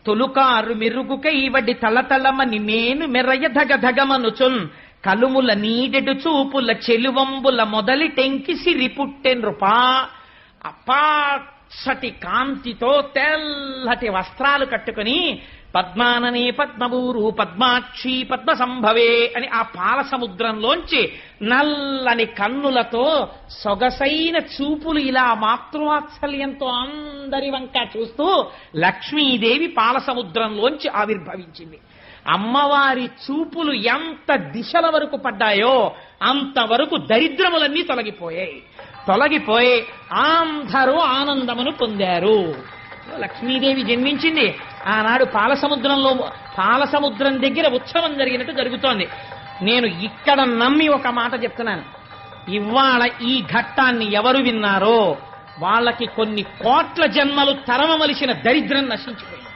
తొలుకారు మెరుగుకై వడి తలతలమని నేను మెరయ ధగధగమనుచున్ కలుముల నీడెడు చూపుల చెలువంబుల మొదలి టెంకి సిరి పుట్టెన్రుపా. అపాసటి కాంతితో తెల్లటి వస్త్రాలు కట్టుకుని పద్మాననే పద్మభూరు పద్మాక్షి పద్మ సంభవే అని ఆ పాల సముద్రంలోంచి నల్లని కన్నులతో సొగసైన చూపులు ఇలా మాతృవాత్సల్యంతో అందరి వంక చూస్తూ లక్ష్మీదేవి పాల సముద్రంలోంచి ఆవిర్భవించింది. అమ్మవారి చూపులు ఎంత దిశల వరకు పడ్డాయో అంతవరకు దరిద్రములన్నీ తొలగిపోయి అందరూ ఆనందమును పొందారు. లక్ష్మీదేవి జన్మించింది. ఆనాడు పాలసముద్రం దగ్గర ఉత్సవం జరిగినట్టు జరుగుతోంది. నేను ఇక్కడ నమ్మి ఒక మాట చెప్తున్నాను. ఇవాళ ఈ ఘట్టాన్ని ఎవరు విన్నారో వాళ్ళకి కొన్ని కోట్ల జన్మలు తరమవలసిన దరిద్రం నశించిపోయింది.